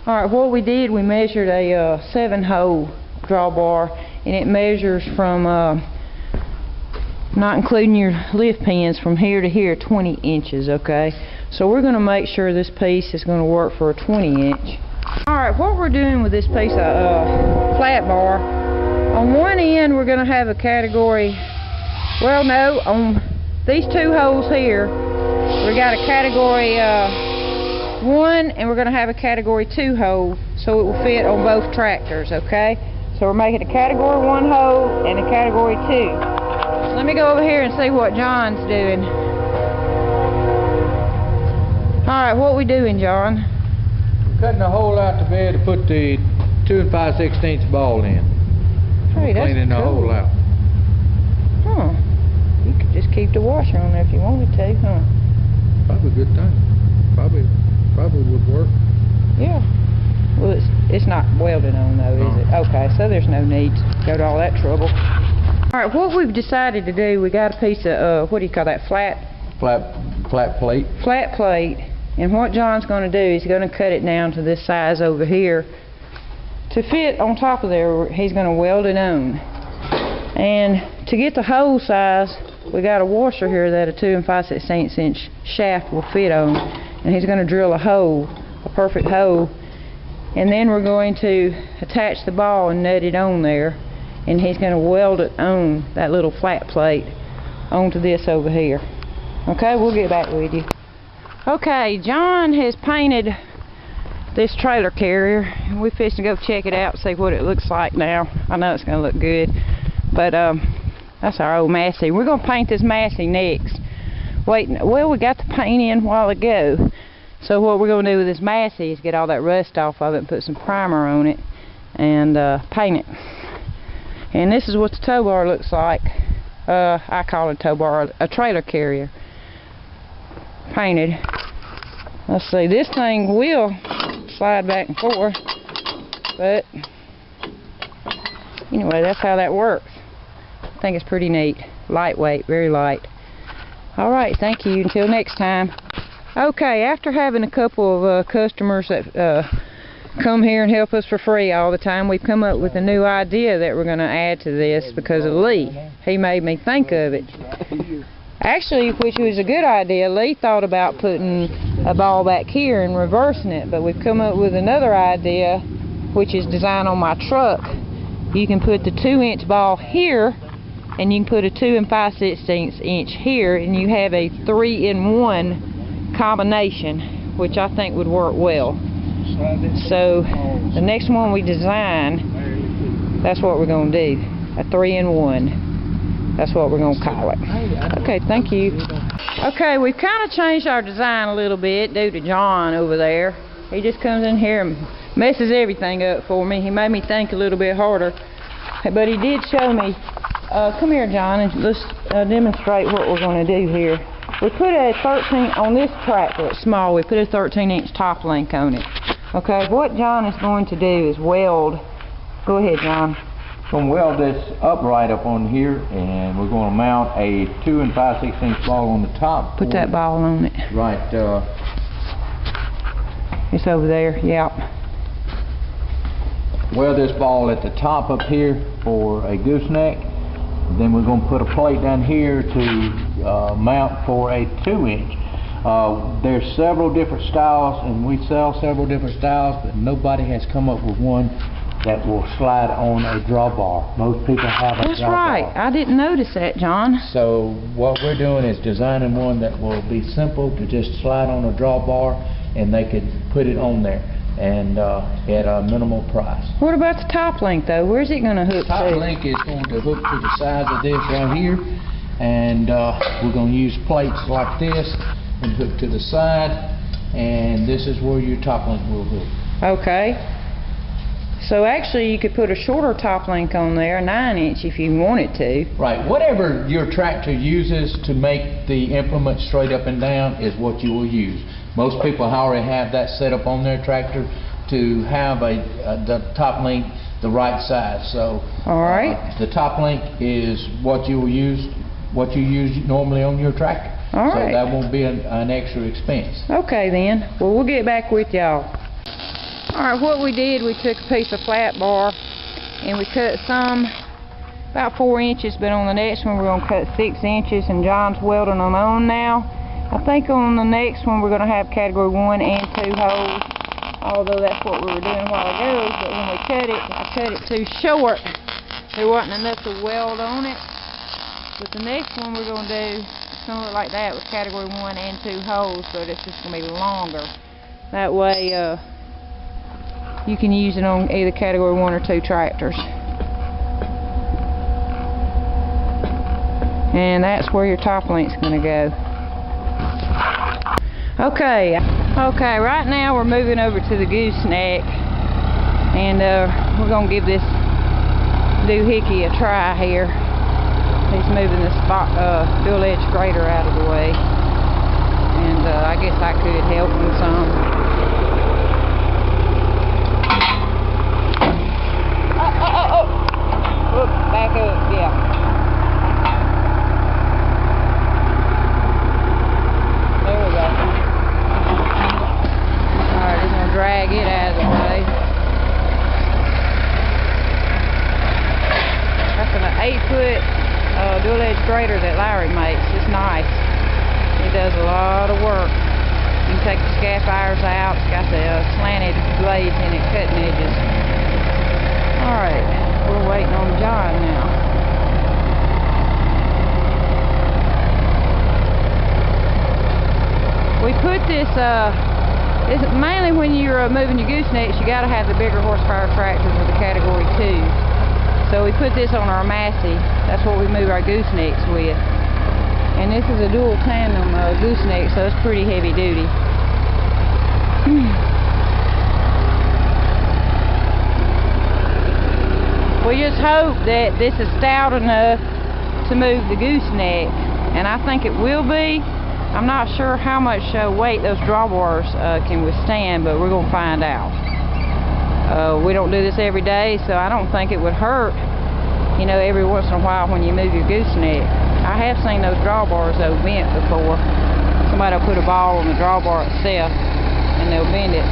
Alright, what we did, we measured a 7-hole drawbar, and it measures from, not including your lift pins, from here to here, 20 inches, okay? So we're going to make sure this piece is going to work for a 20 inch. Alright, what we're doing with this piece of flat bar, on one end we're going to have a category, well no, on these 2 holes here, we got a category 1, and we're going to have a category 2 hole, so it will fit on both tractors, okay? So we're making a category 1 hole and a category 2. Let me go over here and see what John's doing. Alright, what we doing, John? Cutting a hole out the bed to put the 2 5/16 ball in. Hey, that's cleaning the cool. hole out. Huh. You could just keep the washer on there if you wanted to, huh? Probably a good thing. Probably would work. Yeah. Well, it's not welded on though, is it? Okay, so there's no need to go to all that trouble. Alright, what we've decided to do, we got a piece of, what do you call that, flat plate. Flat plate. And what John's going to do is he's going to cut it down to this size over here. To fit on top of there, he's going to weld it on. And to get the hole size, we got a washer here that a 2 5/16 inch shaft will fit on. And he's going to drill a hole, a perfect hole. And then we're going to attach the ball and nut it on there. And he's going to weld it on that little flat plate onto this over here. Okay, we'll get back with you. Okay, John has painted this trailer carrier, and we're fixing to go check it out and see what it looks like now. I know it's going to look good, but that's our old Massey. We're going to paint this Massey next. Well, we got the paint in a while ago, so what we're going to do with this Massey is get all that rust off of it and put some primer on it and paint it. And this is what the tow bar looks like. I call it a tow bar, a trailer carrier. Painted. Let's see, this thing will slide back and forth, but anyway, that's how that works. I think it's pretty neat. Lightweight, very light. Alright, thank you. Until next time. Okay, after having a couple of customers that come here and help us for free all the time, we've come up with a new idea that we're going to add to this because of Lee. He made me think of it. Actually, which was a good idea, Lee thought about putting a ball back here and reversing it, but we've come up with another idea, which is designed on my truck. You can put the 2-inch ball here, and you can put a 2 5/16 inch here, and you have a 3-in-1 combination, which I think would work well. So, the next one we design, that's what we're going to do, a 3-in-1. That's what we're going to call it. Okay, thank you. Okay, we've kind of changed our design a little bit due to John over there. He just comes in here and messes everything up for me. He made me think a little bit harder. But he did show me. Come here, John, and let's demonstrate what we're going to do here. We put a 13, on this tractor, it's small, we put a 13-inch top link on it. Okay, what John is going to do is weld. Go ahead, John. Going to weld this upright up on here, and we're going to mount a 2 5/16 ball on the top. Put that ball on it. Right. It's over there. Yeah. Weld this ball at the top up here for a gooseneck. Then we're going to put a plate down here to mount for a 2-inch. There's several different styles, and we sell several different styles, but nobody has come up with one that will slide on a drawbar. Most people have a drawbar. That's right. I didn't notice that, John. So what we're doing is designing one that will be simple to just slide on a drawbar, and they could put it on there and at a minimal price. What about the top link though? Where's it going to hook to? The top link is going to hook to the sides of this right here, and we're going to use plates like this and hook to the side, and this is where your top link will hook. Okay. So actually you could put a shorter top link on there, a 9-inch if you wanted to. Right, whatever your tractor uses to make the implement straight up and down is what you will use. Most people already have that set up on their tractor to have the top link the right size. So the top link is what you will use, what you use normally on your tractor. All right. So that won't be an extra expense. Okay then. Well, we'll get back with y'all. Alright, what we did, we took a piece of flat bar and we cut some about 4 inches, but on the next one we're going to cut 6 inches, and John's welding them on now. I think on the next one we're going to have category 1 and 2 holes, although that's what we were doing a while ago, but when we cut it, I cut it too short. There wasn't enough to weld on it. But the next one we're going to do, it's going to look like that with category 1 and 2 holes, but it's just going to be longer. That way you can use it on either category 1 or 2 tractors. And that's where your top link's going to go. Okay, right now we're moving over to the gooseneck, and we're going to give this doohickey a try here. He's moving the dual edge grater out of the way, and I guess I could help him some. Whoop, back up, yeah. Drag it out of the way. That's an 8-foot dual edge grater that Larry makes. It's nice. It does a lot of work. You can take the scaff irons out. It's got the slanted blades in it, cutting edges. Alright, we're waiting on John now. We put this it's mainly when you're moving your goosenecks, you got to have the bigger horsepower tractors with the category 2. So we put this on our Massey. That's what we move our goosenecks with. And this is a dual tandem gooseneck, so it's pretty heavy duty. We just hope that this is stout enough to move the gooseneck, and I think it will be. I'm not sure how much weight those drawbars can withstand, but we're going to find out. We don't do this every day, so I don't think it would hurt, you know, every once in a while when you move your gooseneck. I have seen those drawbars though bent before. Somebody will put a ball on the drawbar itself and they'll bend it.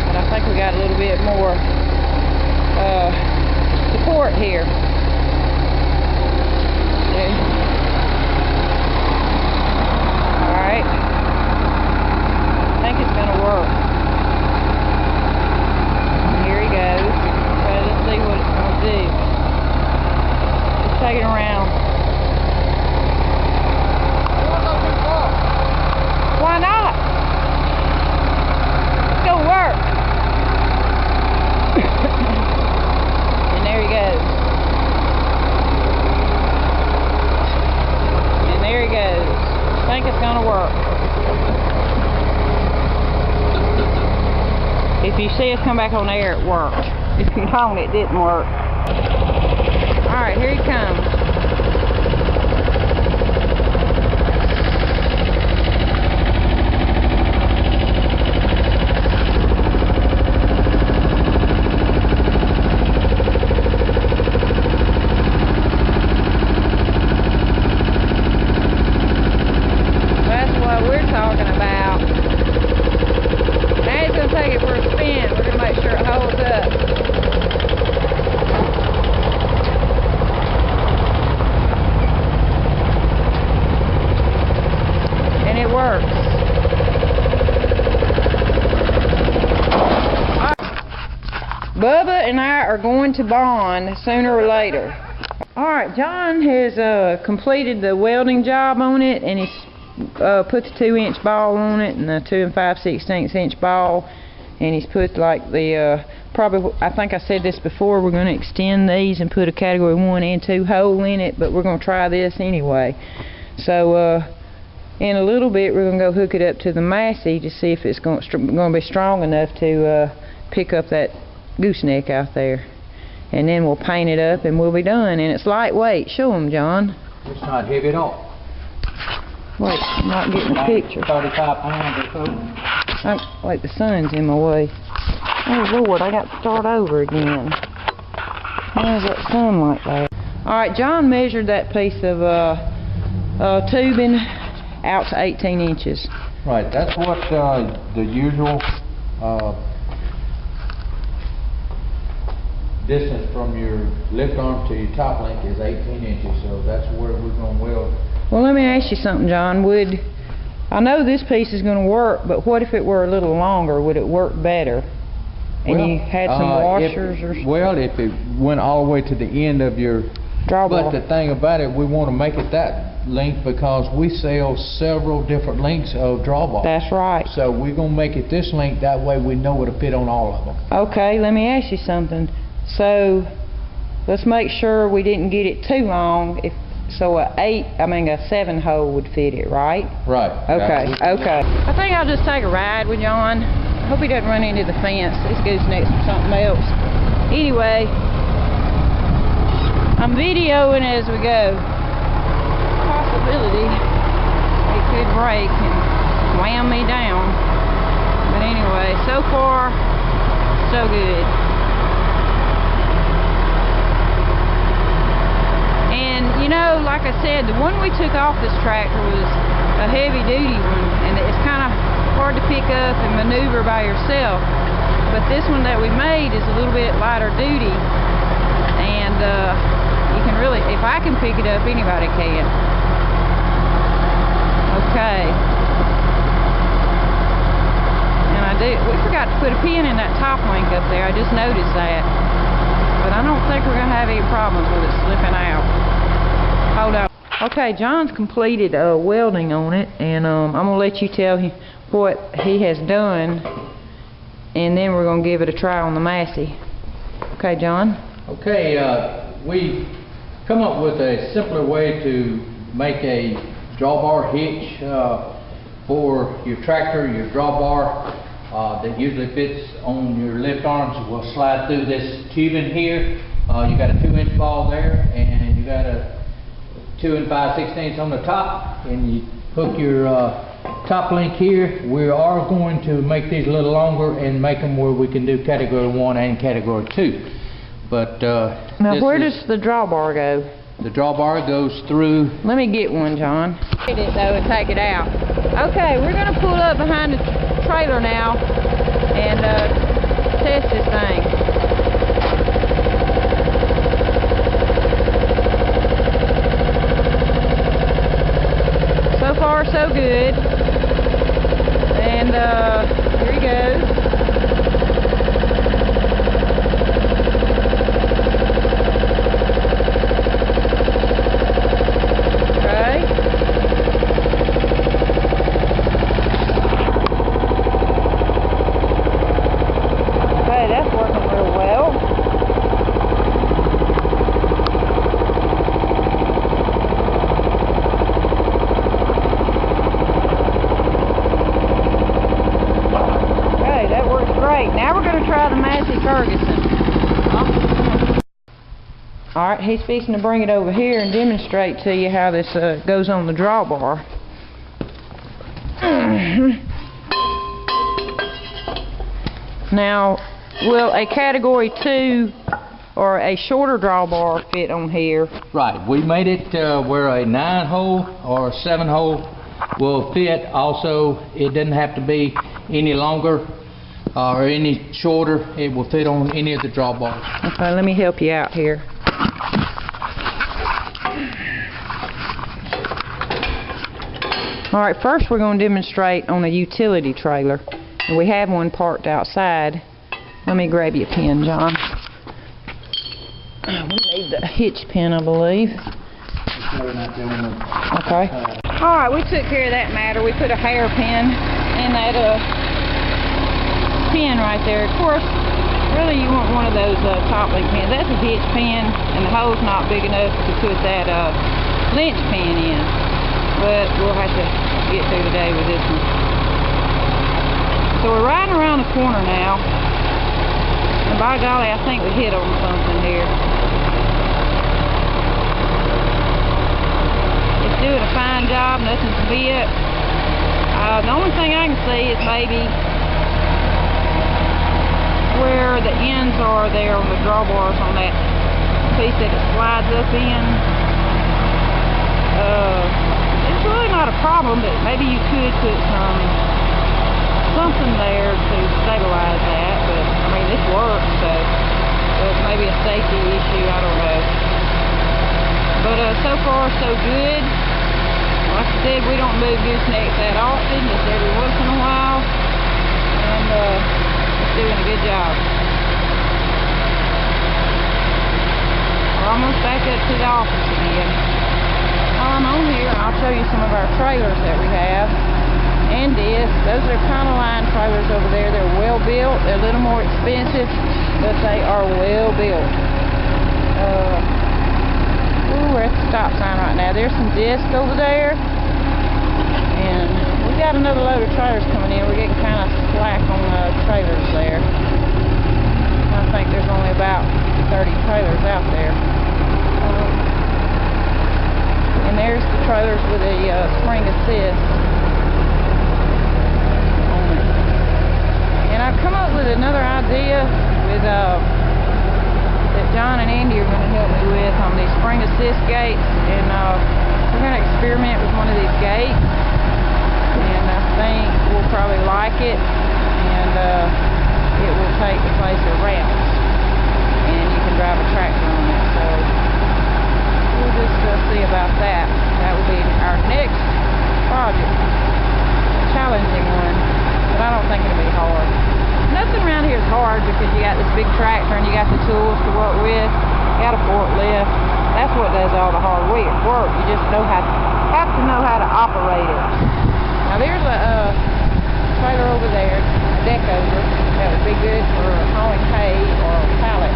But I think we got a little bit more support here. Yeah. Alright, I think it's going to work. Here he goes. Okay, let's see what it's going to do. Let's take it around. Why not? It's going to work. And there he goes. And there he goes. I think it's going to work. If you see us come back on air, it worked. If you don't, it didn't work. Alright, here he comes. Bubba and I are going to bond sooner or later. Alright, John has completed the welding job on it, and he's put the 2-inch ball on it and the 2 5/16 inch ball, and he's put like the probably, I think I said this before, we're going to extend these and put a category 1 and 2 hole in it, but we're going to try this anyway. So in a little bit we're going to go hook it up to the Massey to see if it's going to be strong enough to pick up that gooseneck out there, and then we'll paint it up and we'll be done. And it's lightweight. Show them, John. It's not heavy at all. Wait, I'm not getting a picture. 35 pounds or so. Wait, the sun's in my way. Oh Lord, I got to start over again. Why is that sun like that? Alright, John measured that piece of tubing out to 18 inches. Right, that's what the usual distance from your lift arm to your top link is 18 inches, so that's where we're going to weld. Well, let me ask you something, John. I know this piece is going to work, but what if it were a little longer? Would it work better? And Well, you had some washers Well, if it went all the way to the end of your drawbar. But the thing about it, we want to make it that length because we sell several different lengths of drawbar. That's right. So we're going to make it this length, that way we know it'll fit on all of them. Okay, let me ask you something. So let's make sure we didn't get it too long. So a 7 hole would fit it, right? Right. Okay, okay. I think I'll just take a ride with John. I hope he doesn't run into the fence. This gooseneck's for something else. Anyway, I'm videoing as we go. Possibility it could break and wham me down. But anyway, so far, so good. And you know, like I said, the one we took off this tractor was a heavy duty one, and it's kind of hard to pick up and maneuver by yourself. But this one that we made is a little bit lighter duty, and you can really, if I can pick it up, anybody can. Okay. And we forgot to put a pin in that top link up there. I just noticed that. But I don't think we're going to have any problems with it slipping out. Hold on. Okay, John's completed welding on it, and I'm going to let you tell him what he has done, and then we're going to give it a try on the Massey. Okay, John? Okay, we come up with a simpler way to make a drawbar hitch for your tractor, your drawbar that usually fits on your lift arms. Will slide through this tubing here. You got a 2-inch ball there, and you got a 2 5/16 on the top, and you hook your top link here. We are going to make these a little longer and make them where we can do category 1 and category 2. But now, where does the drawbar go? The drawbar goes through. Let me get one, John. Get it though and take it out. Okay, we're going to pull up behind the trailer now and test this thing. So far, so good. And here he goes. Alright, he's fixing to bring it over here and demonstrate to you how this goes on the drawbar. Now, will a category 2 or a shorter drawbar fit on here? Right, we made it where a 9-hole or a 7-hole will fit. Also, it doesn't have to be any longer or any shorter. It will fit on any of the drawbars. Okay, let me help you out here. Alright, first we're going to demonstrate on a utility trailer. And we have one parked outside. Let me grab you a pin, John. We need the hitch pin, I believe. Okay. Alright, we took care of that matter. We put a hairpin in that pin right there. Of course, really you want one of those top link pins. That's a hitch pin, and the hole's not big enough to put that lynch pin in. But we'll have to get through the day with this one. So we're riding around the corner now. And by golly, I think we hit on something here. It's doing a fine job, nothing to be up. The only thing I can see is maybe where the ends are there on the drawbars on that piece that it slides up in. It's really not a problem, but maybe you could put something there to stabilize that. But I mean, this works, so maybe a safety issue, I don't know. But so far so good. Like I said, we don't move goosenecks that often, just every once in a while. And it's doing a good job. We're almost back up to the office again. While I'm on here, I'll show you some of our trailers that we have. And those are kind of line trailers over there. They're well built. They're a little more expensive, but they are well built. We're at the stop sign right now. There's some disc over there. And we got another load of trailers coming in. We're getting kind of slack on the trailers there. I think there's only about 30 trailers out there. And there's the trailers with a spring assist on it. And I've come up with another idea with that John and Andy are going to help me with on these spring assist gates. And we're going to experiment with one of these gates. And I think we'll probably like it. And it will take the place of ramps. And you can drive a tractor on it. So we'll just see about that. That will be our next project. A challenging one, but I don't think it'll be hard. Nothing around here is hard because you got this big tractor and you got the tools to work with. You got a forklift. That's what does all the hard work. You just have to know how to operate it. Now there's a trailer over there, a deck over, that would be good for hauling hay or pallets.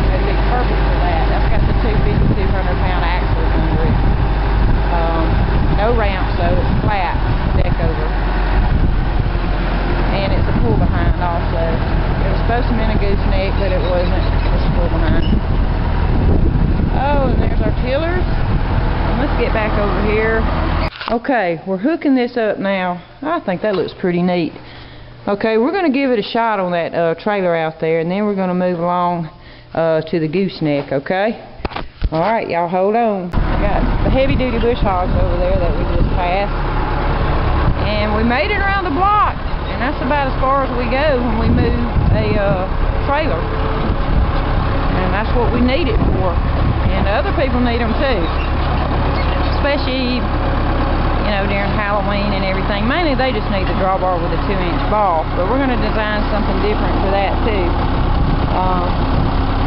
That'd be perfect for that. That's got the 250-200-pound axles under it. No ramp, so it's flat, deck over. And it's a pull behind also. It was supposed to be a gooseneck, but it wasn't. It's a pull behind. Oh, and there's our tillers. And let's get back over here. Okay, we're hooking this up now. I think that looks pretty neat. Okay, we're going to give it a shot on that trailer out there, and then we're going to move along to the gooseneck, okay? Alright, y'all hold on. I got the heavy-duty bush hogs over there that we just passed. And we made it around the block, and that's about as far as we go when we move a trailer. And that's what we need it for. And other people need them too. Especially, you know, during Halloween and everything. Mainly they just need the drawbar with a 2-inch ball. But we're going to design something different for that too.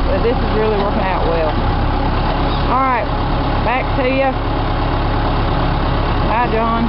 But this is really working out well. Alright, back to you. Bye, John.